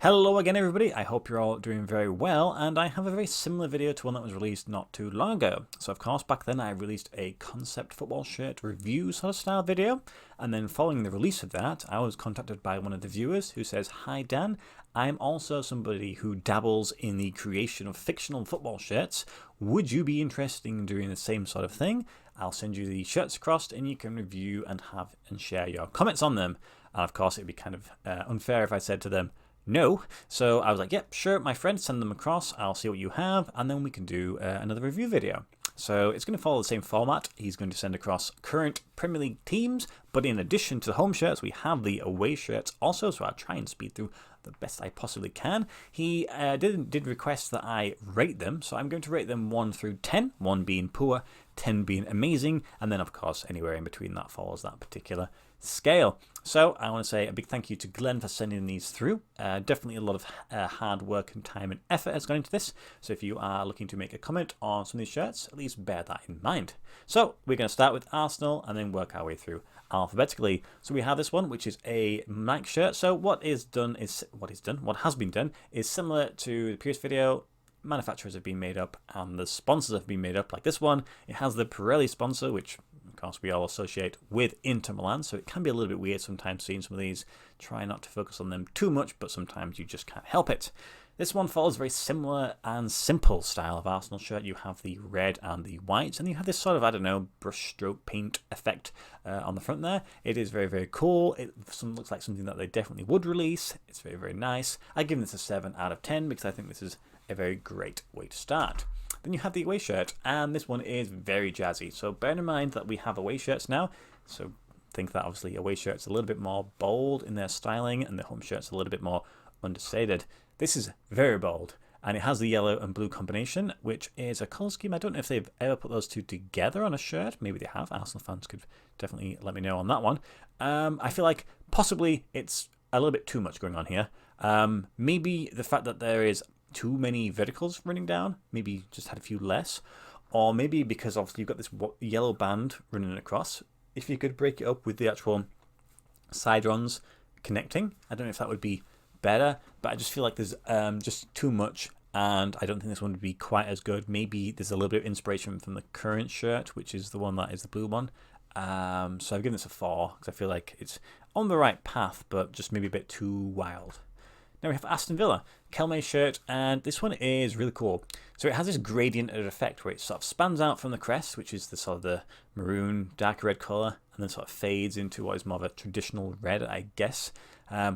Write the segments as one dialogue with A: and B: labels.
A: Hello again everybody, I hope you're all doing very well, and I have a very similar video to one that was released not too long ago. So of course back then I released a concept football shirt review sort of style video, and then following the release of that I was contacted by one of the viewers who says, "Hi Dan, I'm also somebody who dabbles in the creation of fictional football shirts. Would you be interested in doing the same sort of thing? I'll send you the shirts across and you can review and share your comments on them." And of course it'd be kind of unfair if I said to them, no. So I was like, yep, sure, my friend, send them across. I'll see what you have, and then we can do another review video. So it's going to follow the same format. He's going to send across current Premier League teams, but in addition to the home shirts, we have the away shirts also, so I'll try and speed through the best I possibly can. He did request that I rate them, so I'm going to rate them 1 through 10, 1 being poor, 10 being amazing, and then of course anywhere in between that follows that particular scale. So I want to say a big thank you to Glenn for sending these through. Definitely a lot of hard work and time and effort has gone into this. So if you are looking to make a comment on some of these shirts, at least bear that in mind. So we're going to start with Arsenal and then work our way through alphabetically. So we have this one, which is a Nike shirt. So what has been done is similar to the previous video. Manufacturers have been made up and the sponsors have been made up like this one. It has the Pirelli sponsor, which of course we all associate with Inter Milan, so it can be a little bit weird sometimes seeing some of these. Try not to focus on them too much, but sometimes you just can't help it. This one follows a very similar and simple style of Arsenal shirt. You have the red and the white, and you have this sort of, I don't know, brushstroke paint effect on the front there. It is very, very cool. It looks like something that they definitely would release. It's very, very nice. I give this a 7 out of 10 because I think this is a very great way to start. Then you have the away shirt, and this one is very jazzy. So bear in mind that we have away shirts now, so think that obviously away shirts are a little bit more bold in their styling, and the home shirts are a little bit more understated. This is very bold, and it has the yellow and blue combination, which is a colour scheme. I don't know if they've ever put those two together on a shirt. Maybe they have. Arsenal fans could definitely let me know on that one. I feel like possibly it's a little bit too much going on here. Maybe the fact that there is too many verticals running down, maybe just had a few less, or maybe because obviously you've got this yellow band running across. If you could break it up with the actual side runs connecting, I don't know if that would be better, but I just feel like there's just too much, and I don't think this one would be quite as good. Maybe there's a little bit of inspiration from the current shirt, which is the one that is the blue one. So I've given this a 4 because I feel like it's on the right path, but just maybe a bit too wild. Now we have Aston Villa, Kelme shirt, and this one is really cool. So it has this gradient effect where it sort of spans out from the crest, which is the sort of the maroon, darker red colour, and then sort of fades into what is more of a traditional red, I guess,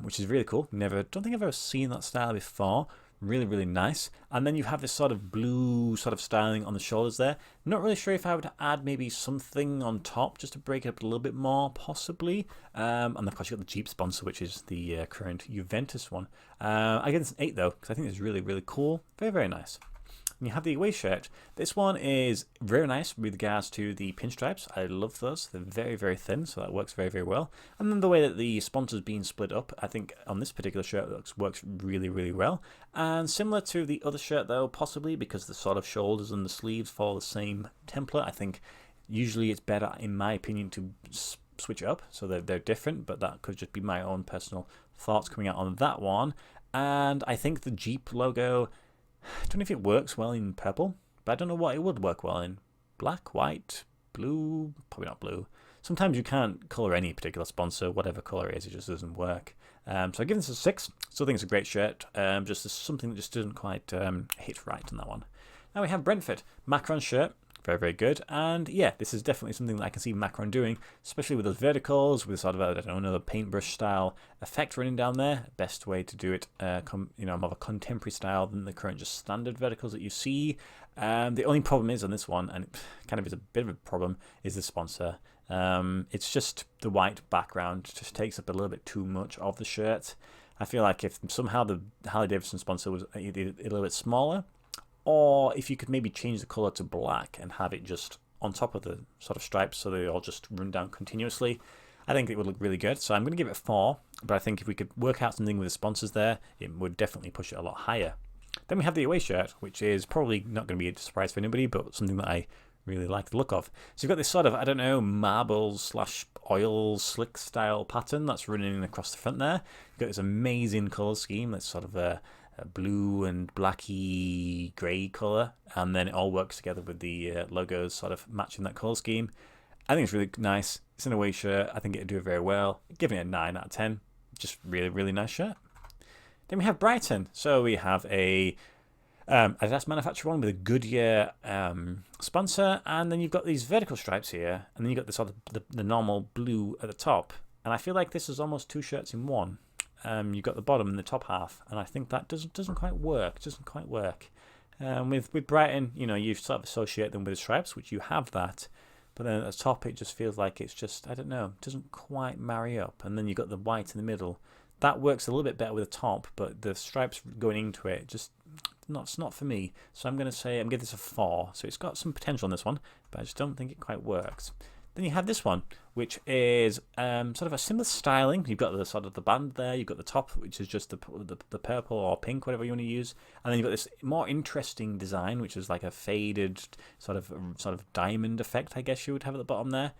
A: which is really cool. Don't think I've ever seen that style before. Really, really nice. And then you have this sort of blue sort of styling on the shoulders there. Not really sure if I would add maybe something on top just to break it up a little bit more, possibly. And of course you've got the Jeep sponsor, which is the current Juventus one. I give this an 8 though, because I think it's really, really cool. Very, very nice. And you have the away shirt. This one is very nice with regards to the pinstripes. I love those. They're very, very thin, so that works very, very well. And then the way that the sponsor's being split up, I think on this particular shirt works really, really well. And similar to the other shirt though, possibly because the sort of shoulders and the sleeves follow the same template. I think usually it's better, in my opinion, to switch it up so that they're different, but that could just be my own personal thoughts coming out on that one. And I think the Jeep logo, I don't know if it works well in purple, but I don't know what it would work well in. Black, white, blue, probably not blue. Sometimes you can't colour any particular sponsor, whatever colour it is, it just doesn't work. So I give this a 6. Still think it's a great shirt, just something that just doesn't quite hit right on that one. Now we have Brentford, Macron shirt. Very, very good. And yeah, this is definitely something that I can see Macron doing, especially with those verticals, with sort of a, I don't know, another paintbrush style effect running down there. Best way to do it, more of a contemporary style than the current just standard verticals that you see. The only problem is on this one, and it kind of is a bit of a problem, is the sponsor. It's just the white background just takes up a little bit too much of the shirt. I feel like if somehow the Harley-Davidson sponsor was a little bit smaller, or if you could maybe change the colour to black and have it just on top of the sort of stripes so they all just run down continuously, I think it would look really good. So I'm going to give it a 4, but I think if we could work out something with the sponsors there, it would definitely push it a lot higher. Then we have the away shirt, which is probably not going to be a surprise for anybody, but something that I really like the look of. So you've got this sort of, I don't know, marble slash oil slick style pattern that's running across the front there. You've got this amazing colour scheme that's sort of a blue and blacky grey colour, and then it all works together with the logos sort of matching that colour scheme. I think it's really nice. It's an away shirt. I think it'd do it very well. Giving it a 9 out of 10. Just really, really nice shirt. Then we have Brighton. So we have a Adidas manufacturer one with a Goodyear sponsor, and then you've got these vertical stripes here, and then you've got this sort of the normal blue at the top. And I feel like this is almost 2 shirts in one. You've got the bottom and the top half, and I think that doesn't quite work. With Brighton, you sort of associate them with the stripes, which you have that, but then at the top it just feels like it's just, I don't know, it doesn't quite marry up. And then you've got the white in the middle. That works a little bit better with the top, but the stripes going into it, just it's not for me. So I'm going to give this a 4. So it's got some potential on this one, but I just don't think it quite works. Then you have this one, which is sort of a similar styling. You've got the sort of the band there. You've got the top, which is just the purple or pink, whatever you want to use. And then you've got this more interesting design, which is like a faded sort of diamond effect, I guess you would have at the bottom there,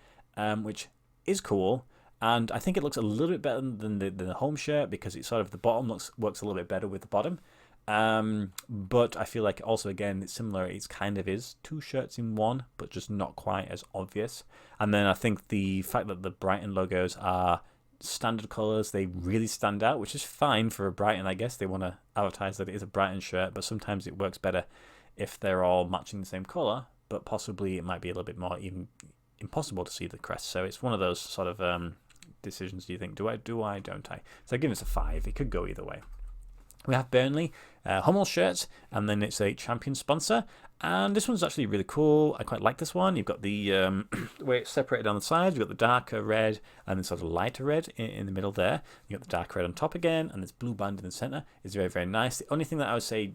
A: which is cool. And I think it looks a little bit better than the home shirt, because it's sort of the bottom works a little bit better with the bottom. But I feel like also, again, it's similar. It's kind of is 2 shirts in one, but just not quite as obvious. And then I think the fact that the Brighton logos are standard colours, they really stand out, which is fine for a Brighton, I guess. They want to advertise that it is a Brighton shirt, but sometimes it works better if they're all matching the same colour, but possibly it might be a little bit more even impossible to see the crest. So it's one of those sort of decisions. Do you think, do I, don't I? So I give this a 5. It could go either way. We have Burnley, Hummel shirts, and then it's a champion sponsor. And this one's actually really cool. I quite like this one. You've got the way it's separated on the sides. You've got the darker red and then sort of lighter red in the middle there. You've got the dark red on top again, and this blue band in the centre is very, very nice. The only thing that I would say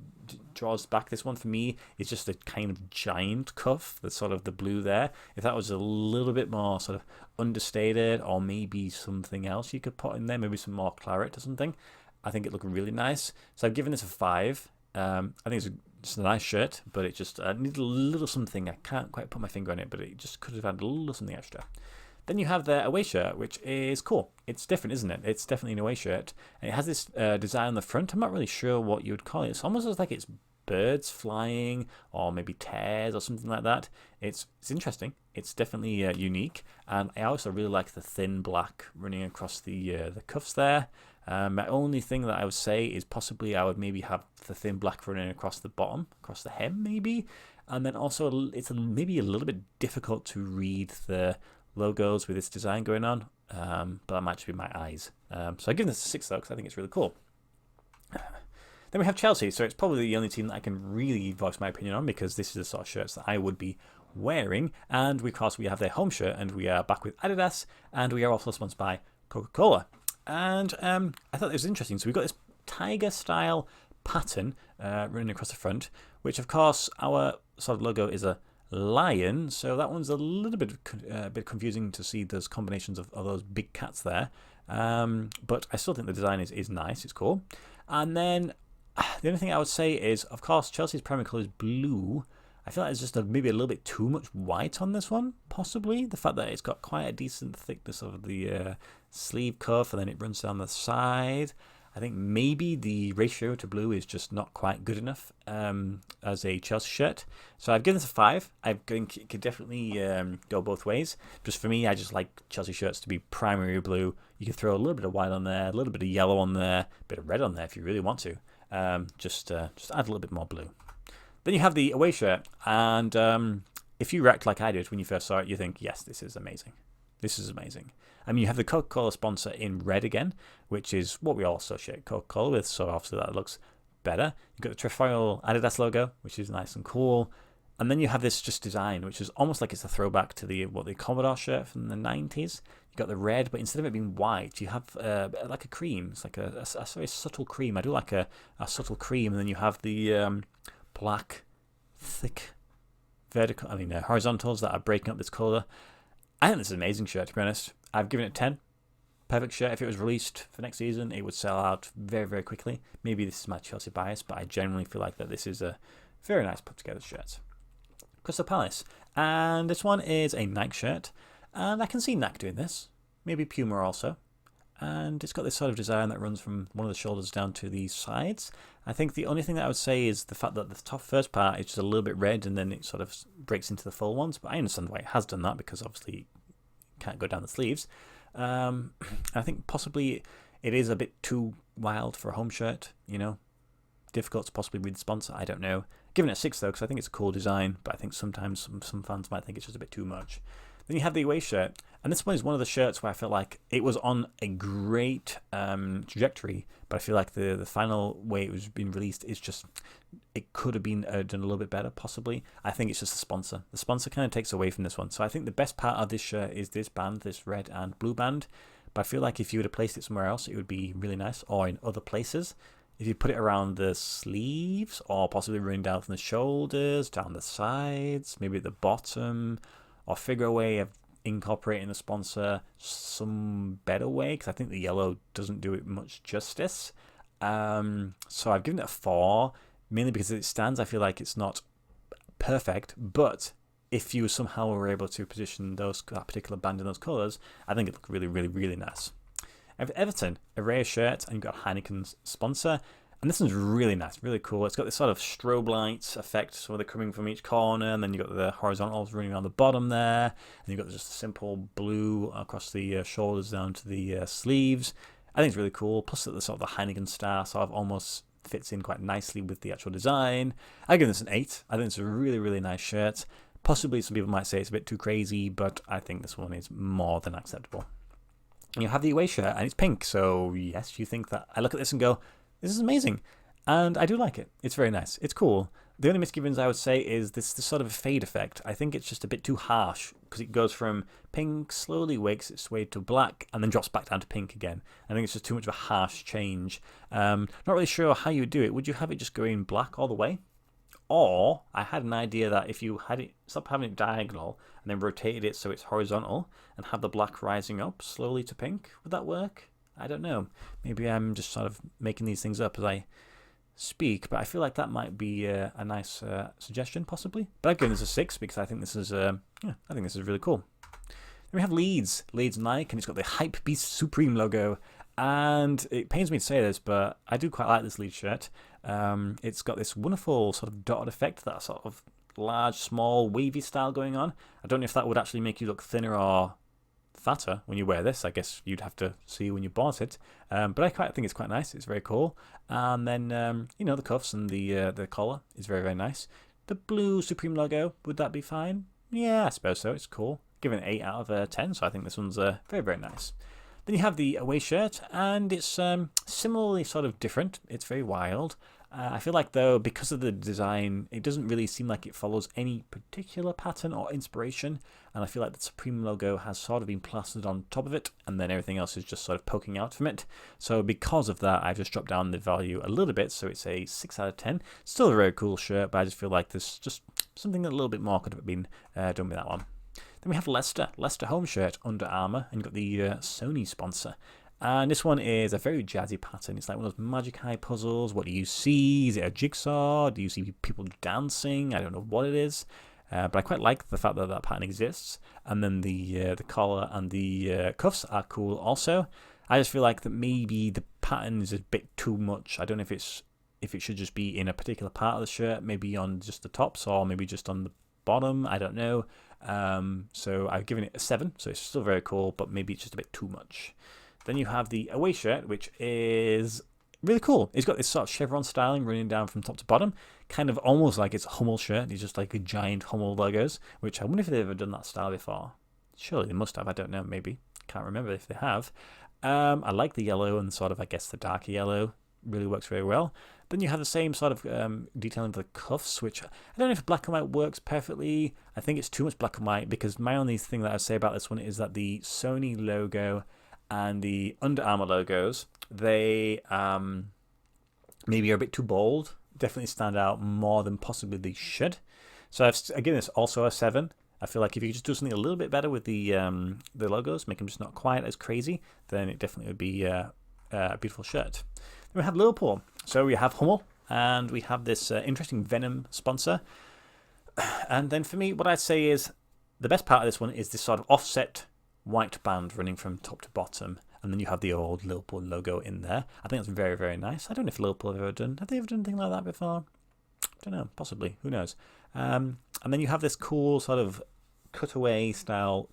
A: draws back this one for me is just the kind of giant cuff, the sort of the blue there. If that was a little bit more sort of understated, or maybe something else you could put in there, maybe some more claret or something, I think it looked really nice. So I've given this a 5. I think it's a nice shirt, but it just needed a little something. I can't quite put my finger on it, but it just could have had a little something extra. Then you have the away shirt, which is cool. It's different, isn't it? It's definitely an away shirt. And it has this design on the front. I'm not really sure what you would call it. It's almost like it's birds flying, or maybe tears or something like that. It's interesting. It's definitely unique. And I also really like the thin black running across the cuffs there. My only thing that I would say is possibly I would maybe have the thin black running across the bottom, across the hem maybe. And then also it's maybe a little bit difficult to read the logos with this design going on. But that might just be my eyes. So I give this a 6 though, because I think it's really cool. Then we have Chelsea. So it's probably the only team that I can really voice my opinion on, because this is the sort of shirts that I would be wearing. And of course we have their home shirt, and we are back with Adidas, and we are also sponsored by Coca-Cola. And I thought it was interesting. So we've got this tiger style pattern running across the front, which of course our sort of logo is a lion. So that one's a little bit confusing to see those combinations of those big cats there. But I still think the design is nice. It's cool. And then the only thing I would say is, of course, Chelsea's primary colour is blue. I feel like it's just maybe a little bit too much white on this one, possibly. The fact that it's got quite a decent thickness of the sleeve cuff, and then it runs down the side. I think maybe the ratio to blue is just not quite good enough as a Chelsea shirt. So I've given this a 5. I think it could definitely go both ways. Just for me, I just like Chelsea shirts to be primary blue. You can throw a little bit of white on there, a little bit of yellow on there, a bit of red on there if you really want to. Just add a little bit more blue. Then you have the away shirt, and if you react like I did when you first saw it, you think, yes, this is amazing. This is amazing. I mean, you have the Coca-Cola sponsor in red again, which is what we all associate Coca-Cola with, so obviously that looks better. You've got the trefoil Adidas logo, which is nice and cool. And then you have this just design, which is almost like it's a throwback to the Commodore shirt from the 90s. You've got the red, but instead of it being white, you have like a cream. It's like a very subtle cream. I do like a subtle cream. And then you have the black, thick, horizontals that are breaking up this colour. I think this is an amazing shirt, to be honest. I've given it 10. Perfect shirt. If it was released for next season, it would sell out very, very quickly. Maybe this is my Chelsea bias, but I genuinely feel like that this is a very nice put together shirt. Crystal Palace. And this one is a Nike shirt. And I can see Nike doing this. maybe Puma also. And it's got this sort of design that runs from one of the shoulders down to the sides. I think the only thing that I would say is the fact that the top first part is just a little bit red and then it sort of breaks into the full ones. But I understand why it has done that, because obviously it can't go down the sleeves. I think possibly it is a bit too wild for a home shirt, you know. Difficult to possibly read the sponsor, I don't know. Giving it a 6 though, because I think it's a cool design, but I think sometimes some fans might think it's just a bit too much. Then you have the away shirt, and this one is one of the shirts where I feel like it was on a great trajectory, but I feel like the final way it was being released is just, it could have been done a little bit better, possibly. I think it's just the sponsor. The sponsor kind of takes away from this one. So I think the best part of this shirt is this band, this red and blue band, but I feel like if you would have placed it somewhere else, it would be really nice, or in other places. If you put it around the sleeves, or possibly running down from the shoulders, down the sides, maybe at the bottom, or figure a way of incorporating the sponsor some better way, because I think the yellow doesn't do it much justice. So I've given it a 4, mainly because as it stands, I feel like it's not perfect, but if you somehow were able to position that particular band in those colours, I think it looked really, really, really nice. Everton, a rare shirt, and you've got Heineken's sponsor. And this one's really nice, really cool. It's got this sort of strobe light effect, so they're coming from each corner, and then you've got the horizontals running around the bottom there, and you've got just a simple blue across the shoulders down to the sleeves. I think it's really cool, plus that the sort of the Heineken star sort of almost fits in quite nicely with the actual design. I give this an 8. I think it's a really, really nice shirt. Possibly some people might say it's a bit too crazy, but I think this one is more than acceptable. And you have the away shirt, and it's pink, so yes, you think that. I look at this and go, this is amazing, and I do like it. It's very nice. It's cool. The only misgivings I would say is this sort of a fade effect. I think it's just a bit too harsh, because it goes from pink, slowly wakes its way to black, and then drops back down to pink again. I think it's just too much of a harsh change. Not really sure how you would do it. Would you have it just going black all the way? Or I had an idea that if you had it, stop having it diagonal and then rotated it so it's horizontal and have the black rising up slowly to pink, would that work? I don't know. Maybe I'm just sort of making these things up as I speak, but I feel like that might be a nice suggestion, possibly. But I've given this a 6 because I think this is I think this is really cool. Then we have Leeds Nike, and it's got the Hype Beast Supreme logo. And it pains me to say this, but I do quite like this Leeds shirt. It's got this wonderful sort of dotted effect, that sort of large, small, wavy style going on. I don't know if that would actually make you look thinner or fatter when you wear this. I guess you'd have to see when you bought it. But I quite think it's quite nice. It's very cool. And then, the cuffs and the collar is very, very nice. The blue Supreme logo, would that be fine? Yeah, I suppose so. It's cool. Given an 8 out of 10, so I think this one's very, very nice. Then you have the away shirt, and it's similarly sort of different. It's very wild. I feel like, though, because of the design, it doesn't really seem like it follows any particular pattern or inspiration. And I feel like the Supreme logo has sort of been plastered on top of it, and then everything else is just sort of poking out from it. So because of that, I've just dropped down the value a little bit, so it's a 6 out of 10. Still a very cool shirt, but I just feel like there's just something a little bit more could have been done with that one. Then we have Leicester home shirt, Under Armour, and you've got the Sony sponsor. And this one is a very jazzy pattern. It's like one of those Magic Eye puzzles. What do you see? Is it a jigsaw? Do you see people dancing? I don't know what it is. But I quite like the fact that that pattern exists. And then the collar and the cuffs are cool also. I just feel like that maybe the pattern is a bit too much. I don't know if it should just be in a particular part of the shirt, maybe on just the tops or maybe just on the bottom. I don't know. So I've given it a 7, so it's still very cool, but maybe it's just a bit too much. Then you have the away shirt, which is really cool. It's got this sort of chevron styling running down from top to bottom, kind of almost like it's a Hummel shirt. It's just like a giant Hummel logos, which I wonder if they've ever done that style before. Surely they must have. I don't know, maybe. Can't remember if they have. I like the yellow and sort of, I guess, the darker yellow. Really works very well. Then you have the same sort of detailing for the cuffs, which I don't know if black and white works perfectly. I think it's too much black and white, because my only thing that I say about this one is that the Sony logo and the Under Armour logos, they maybe are a bit too bold. Definitely stand out more than possibly they should. So I've given this also a 7. I feel like if you could just do something a little bit better with the logos, make them just not quite as crazy, then it definitely would be a beautiful shirt. Then we have Liverpool. So we have Hummel, and we have this interesting Venom sponsor. And then for me, what I'd say is the best part of this one is this sort of offset white band running from top to bottom, and then you have the old Liverpool logo in there. I think that's very, very nice. I don't know if Liverpool have they ever done anything like that before? I don't know, possibly, who knows. And then you have this cool sort of cutaway style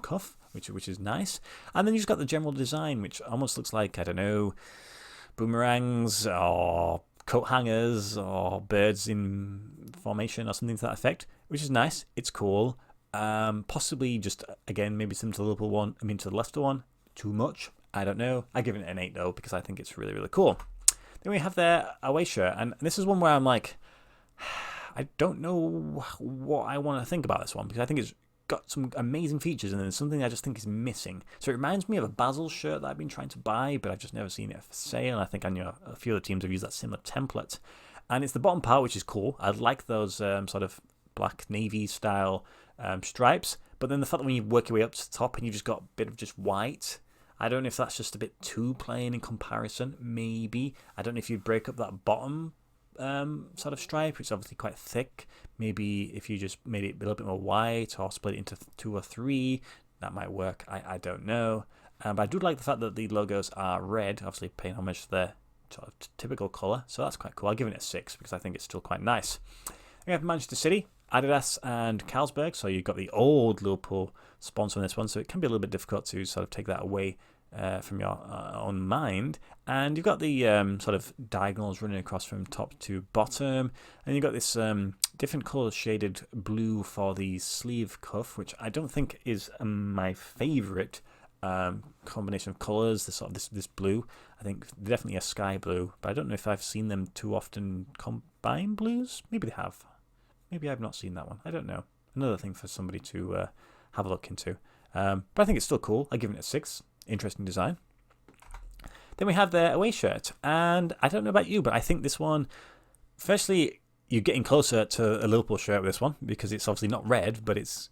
A: cuff, which is nice. And then you just got the general design, which almost looks like, I don't know, boomerangs or coat hangers or birds in formation or something to that effect, which is nice. It's cool. Possibly just, again, maybe similar to the Liverpool one, to the Leicester one. Too much? I don't know. I give it an 8 though, because I think it's really, really cool. Then we have their away shirt, and this is one where I'm like, I don't know what I want to think about this one, because I think it's got some amazing features, and there's something I just think is missing. So it reminds me of a Basel shirt that I've been trying to buy, but I've just never seen it for sale. I think I know a few of the teams have used that similar template. And it's the bottom part, which is cool. I like those sort of black navy style stripes, but then the fact that when you work your way up to the top and you've just got a bit of just white, I don't know if that's just a bit too plain in comparison, maybe. I don't know if you break up that bottom sort of stripe, which is obviously quite thick. Maybe if you just made it a little bit more white or split it into 2 or 3, that might work. I don't know. But I do like the fact that the logos are red, obviously paying homage to their sort of typical colour. So that's quite cool. I'll give it a 6 because I think it's still quite nice. We have Manchester City, Adidas and Carlsberg. So you've got the old Liverpool sponsor on this one. So it can be a little bit difficult to sort of take that away from your own mind. And you've got the sort of diagonals running across from top to bottom, and you've got this different colour shaded blue for the sleeve cuff, which I don't think is my favourite combination of colours. This sort of this blue, I think definitely a sky blue, but I don't know if I've seen them too often combine blues. Maybe they have. Maybe I've not seen that one. I don't know. Another thing for somebody to have a look into. But I think it's still cool. I give it a 6. Interesting design. Then we have their away shirt, and I don't know about you, but I think this one, firstly, you're getting closer to a Liverpool shirt with this one, because it's obviously not red, but it's,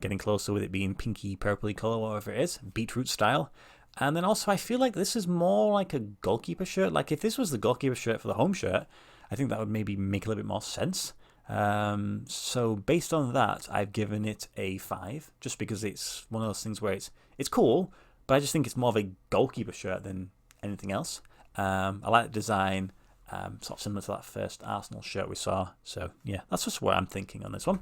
A: getting closer with it being pinky, purpley colour, whatever it is, beetroot style. And then also I feel like this is more like a goalkeeper shirt. Like if this was the goalkeeper shirt for the home shirt, I think that would maybe make a little bit more sense. So based on that, I've given it a 5, just because it's one of those things where it's cool, but I just think it's more of a goalkeeper shirt than anything else. I like the design, sort of similar to that first Arsenal shirt we saw. So yeah, that's just what I'm thinking on this one.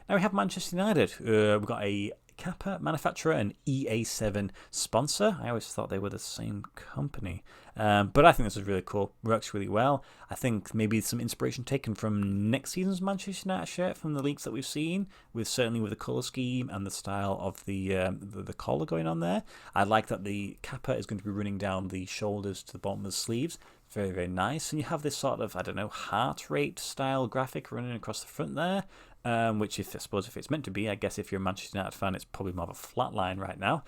A: Now we have Manchester United. We've got a Kappa manufacturer and EA7 sponsor. I always thought they were the same company. But I think this is really cool. Works really well. I think maybe some inspiration taken from next season's Manchester United shirt from the leaks that we've seen, certainly with the colour scheme and the style of the collar going on there. I like that the Kappa is going to be running down the shoulders to the bottom of the sleeves. Very, very nice. And you have this sort of, I don't know, heart rate style graphic running across the front there. Which I suppose if it's meant to be, I guess if you're a Manchester United fan, it's probably more of a flat line right now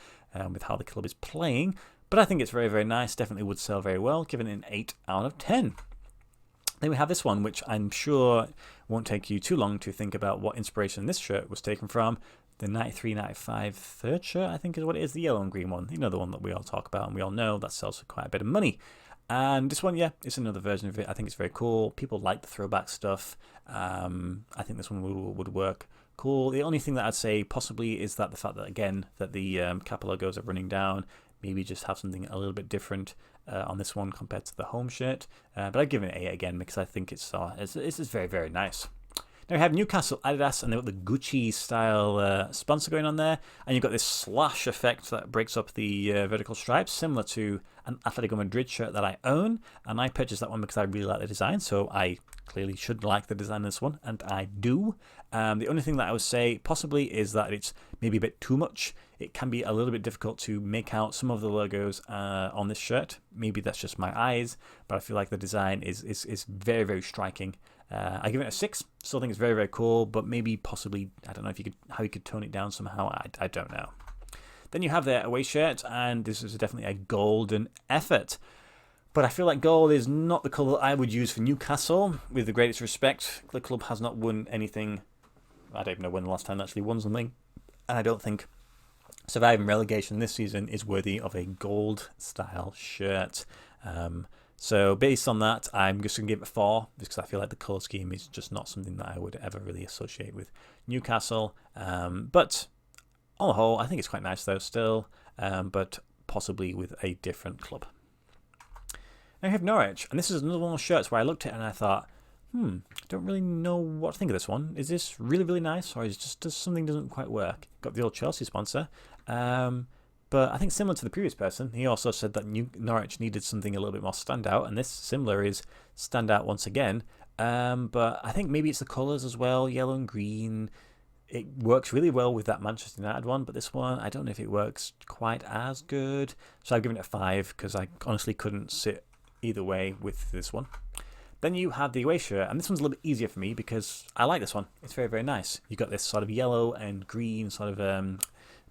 A: with how the club is playing. But I think it's very, very nice. Definitely would sell very well, giving it an 8 out of 10. Then we have this one, which I'm sure won't take you too long to think about what inspiration this shirt was taken from. The 93-95 third shirt, I think is what it is, the yellow and green one. You know, the one that we all talk about and we all know that sells for quite a bit of money. And this one, yeah, it's another version of it. I think it's very cool. People like the throwback stuff. I think this one would work cool. The only thing that I'd say possibly is that the fact that, again, that the Kappa logos are running down. Maybe just have something a little bit different on this one compared to the home shirt. But I'd give it an 8 again because I think it's very, very nice. Now we have Newcastle, Adidas, and they've got the Gucci style sponsor going on there. And you've got this slash effect that breaks up the vertical stripes, similar to an Atletico Madrid shirt that I own. And I purchased that one because I really like the design. So I clearly should like the design of this one, and I do. The only thing that I would say possibly is that it's maybe a bit too much. It can be a little bit difficult to make out some of the logos on this shirt. Maybe that's just my eyes, but I feel like the design is very, very striking. I give it a 6. Still think it's very, very cool, but maybe possibly, I don't know how you could tone it down somehow. I don't know. Then you have their away shirt, and this is definitely a golden effort. But I feel like gold is not the colour I would use for Newcastle. With the greatest respect, the club has not won anything. I don't even know when the last time they actually won something. And I don't think surviving relegation this season is worthy of a gold style shirt. So based on that, I'm just going to give it a 4 because I feel like the colour scheme is just not something that I would ever really associate with Newcastle. But On the whole, I think it's quite nice though still, but possibly with a different club. Now we have Norwich, and this is another one of those shirts where I looked at it and I thought, I don't really know what to think of this one. Is this really, really nice, or is it just something doesn't quite work? Got the old Chelsea sponsor. But I think similar to the previous person, he also said that Norwich needed something a little bit more standout, and this similar is standout once again. But I think maybe it's the colours as well, yellow and green. It works really well with that Manchester United one, but this one, I don't know if it works quite as good. So I've given it a 5 because I honestly couldn't sit either way with this one. Then you have the away shirt, and this one's a little bit easier for me because I like this one. It's very, very nice. You've got this sort of yellow and green sort of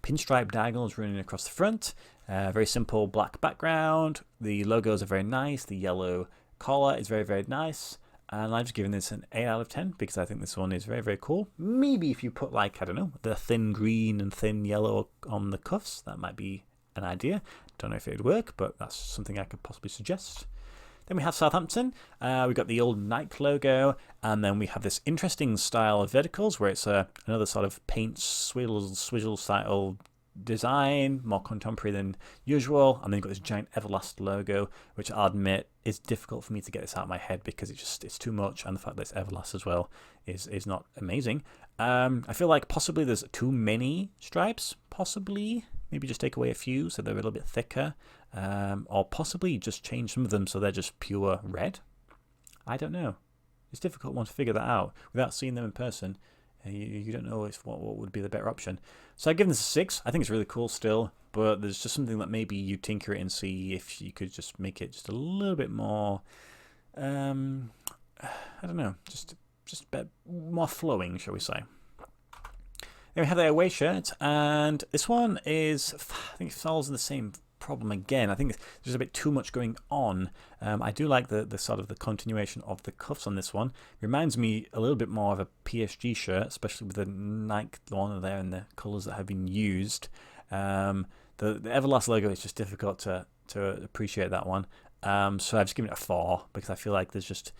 A: pinstripe diagonals running across the front. Very simple black background. The logos are very nice. The yellow collar is very, very nice. And I've just given this an 8 out of 10 because I think this one is very, very cool. Maybe if you put, like, I don't know, the thin green and thin yellow on the cuffs, that might be an idea. Don't know if it would work, but that's something I could possibly suggest. Then we have Southampton. We've got the old Nike logo, and then we have this interesting style of verticals where it's another sort of paint swizzle style design, more contemporary than usual. And then you've got this giant Everlast logo, which I'll admit is difficult for me to get this out of my head because it's too much, and the fact that it's Everlast as well is not amazing. I feel like possibly there's too many stripes, possibly. Maybe just take away a few so they're a little bit thicker, or possibly just change some of them so they're just pure red. I don't know. It's a difficult one to figure that out without seeing them in person. You don't know what would be the better option. So I've given this a 6. I think it's really cool still, but there's just something that maybe you tinker it and see if you could just make it just a little bit more, I don't know, just a bit more flowing, shall we say. Then we have the away shirt, and this one is, I think it falls in the same problem again. I think there's a bit too much going on. I do like the sort of the continuation of the cuffs on this one. It reminds me a little bit more of a PSG shirt, especially with the Nike one there and the colours that have been used. The Everlast logo is just difficult to appreciate that one. So I've just given it a 4 because I feel like there's just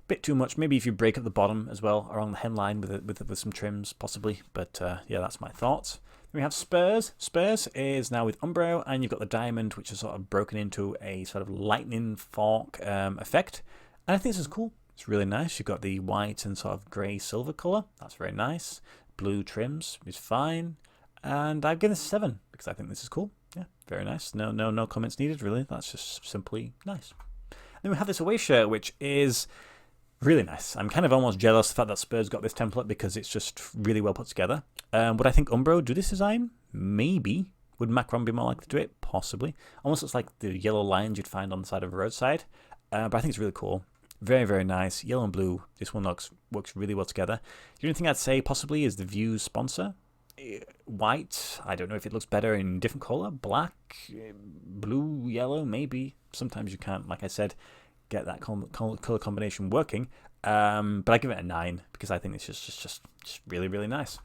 A: bit too much. Maybe if you break up the bottom as well around the hemline with some trims possibly, but yeah, that's my thoughts. Then we have Spurs. Spurs is now with Umbro, and you've got the diamond, which is sort of broken into a sort of lightning fork effect, and I think this is cool. It's really nice. You've got the white and sort of grey silver colour. That's very nice. Blue trims is fine, and I've given this a 7 because I think this is cool. Yeah, very nice. No comments needed really. That's just simply nice. Then we have this away shirt, which is really nice. I'm kind of almost jealous of the fact that Spurs got this template because it's just really well put together. Would I think Umbro do this design? Maybe. Would Macron be more likely to do it? Possibly. Almost looks like the yellow lines you'd find on the side of a roadside. But I think it's really cool. Very, very nice. Yellow and blue. This one works really well together. The only thing I'd say possibly is the Views sponsor. White. I don't know if it looks better in different colour. Black, blue, yellow, maybe. Sometimes you can't, like I said, get that colour combination working, but I give it a 9 because I think it's just really, really nice.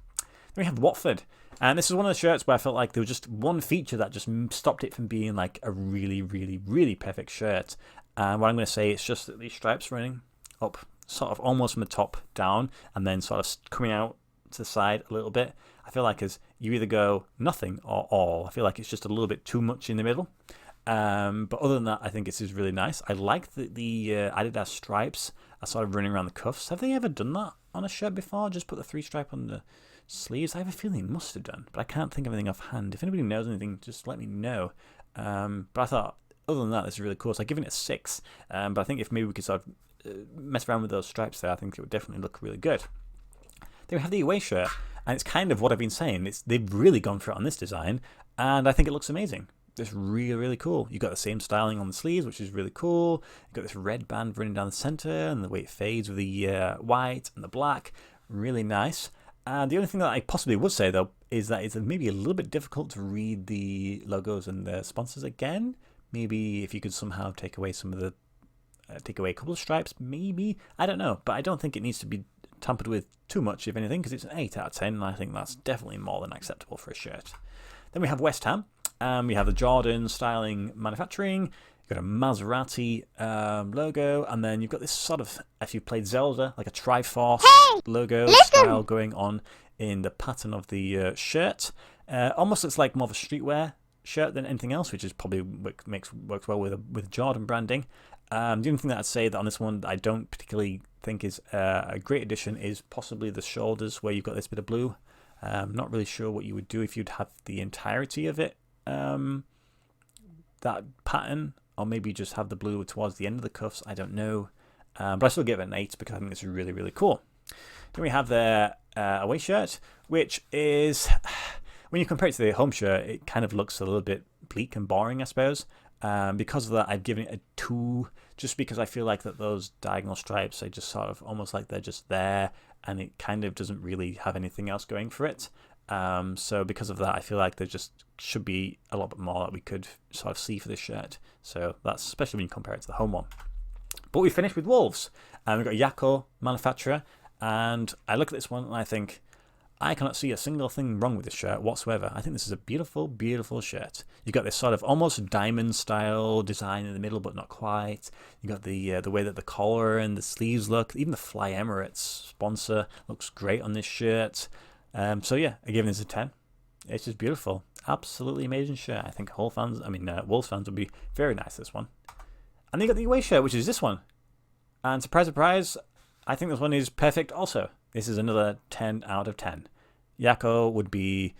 A: Then we have Watford, and this is one of the shirts where I felt like there was just one feature that just stopped it from being like a really, really, really perfect shirt. And what I'm going to say is just that these stripes running up, sort of almost from the top down, and then sort of coming out to the side a little bit. I feel like as you either go nothing or all. I feel like it's just a little bit too much in the middle. But other than that, I think this is really nice. I like the Adidas stripes are sort of running around the cuffs. Have they ever done that on a shirt before? Just put the 3 stripe on the sleeves? I have a feeling they must have done, but I can't think of anything offhand. If anybody knows anything, just let me know. But I thought, other than that, this is really cool. So I've given it a 6. But I think if maybe we could sort of mess around with those stripes there, I think it would definitely look really good. Then we have the away shirt, and it's kind of what I've been saying. They've really gone for it on this design, and I think it looks amazing. It's really, really cool. You've got the same styling on the sleeves, which is really cool. You've got this red band running down the centre, and the way it fades with the white and the black. Really nice. And the only thing that I possibly would say, though, is that it's maybe a little bit difficult to read the logos and the sponsors again. Maybe if you could somehow take away some of the, take away a couple of stripes, maybe. I don't know, but I don't think it needs to be tampered with too much, if anything, because it's an 8 out of 10, and I think that's definitely more than acceptable for a shirt. Then we have West Ham. We have the Jordan styling manufacturing. You've got a Maserati logo, and then you've got this sort of, if you played Zelda, like a Triforce logo style going on in the pattern of the shirt. Almost looks like more of a streetwear shirt than anything else, which is probably works well with Jordan branding. The only thing that I'd say that on this one that I don't particularly think is a great addition is possibly the shoulders, where you've got this bit of blue. Not really sure what you would do if you'd have the entirety of it, that pattern, or maybe just have the blue towards the end of the cuffs. I don't know, but I still give it an 8 because I think it's really, really cool. Then we have the away shirt, which is, when you compare it to the home shirt, it kind of looks a little bit bleak and boring, I suppose. Because of that, I've given it a 2, just because I feel like that those diagonal stripes are just sort of almost like they're just there, and it kind of doesn't really have anything else going for it. So because of that, I feel like there just should be a lot bit more that we could sort of see for this shirt. So that's especially when you compare it to the home one. But we finished with Wolves, and we've got Yako manufacturer, and I look at this one and I think, I cannot see a single thing wrong with this shirt whatsoever. I think this is a beautiful, beautiful shirt. You've got this sort of almost diamond style design in the middle, but not quite. You've got the way that the collar and the sleeves look. Even the Fly Emirates sponsor looks great on this shirt. So yeah, I give this a 10. It's just beautiful. Absolutely amazing shirt. I think Wolves fans would be very nice this one. And then you got the away shirt, which is this one. And surprise, surprise, I think this one is perfect also. This is another 10 out of 10. Yako would be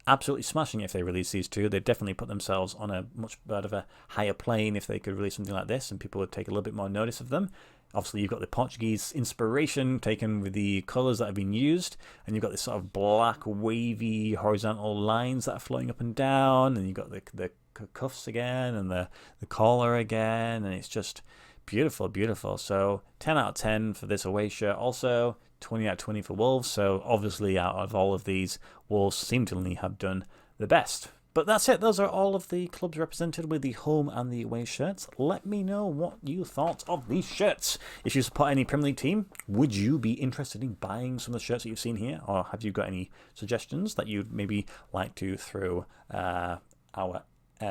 A: absolutely smashing if they release these two. They'd definitely put themselves on a much better of a higher plane if they could release something like this, and people would take a little bit more notice of them. Obviously, you've got the Portuguese inspiration taken with the colours that have been used, and you've got this sort of black, wavy, horizontal lines that are flowing up and down, and you've got the cuffs again, and the collar again, and it's just beautiful, beautiful. So 10 out of 10 for this away shirt. Also 20 out of 20 for Wolves. So obviously out of all of these, Wolves seem to only have done the best. But that's it. Those are all of the clubs represented with the home and the away shirts. Let me know what you thought of these shirts. If you support any Premier League team, would you be interested in buying some of the shirts that you've seen here? Or have you got any suggestions that you'd maybe like to throw our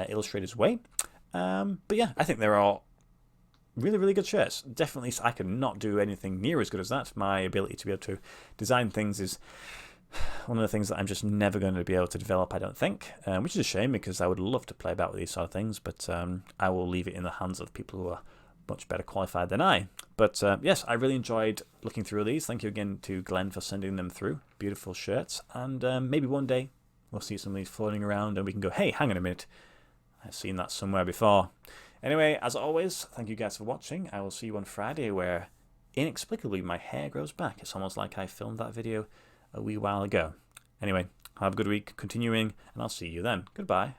A: illustrators' way? But yeah, I think they're all really, really good shirts. Definitely, I could not do anything near as good as that. My ability to be able to design things is one of the things that I'm just never going to be able to develop, I don't think, which is a shame because I would love to play about with these sort of things, but I will leave it in the hands of people who are much better qualified than I. But yes, I really enjoyed looking through these. Thank you again to Glenn for sending them through. Beautiful shirts. And maybe one day we'll see some of these floating around and we can go, hey, hang on a minute, I've seen that somewhere before. Anyway, as always, thank you guys for watching. I will see you on Friday where inexplicably my hair grows back. It's almost like I filmed that video a wee while ago. Anyway, have a good week continuing, and I'll see you then. Goodbye.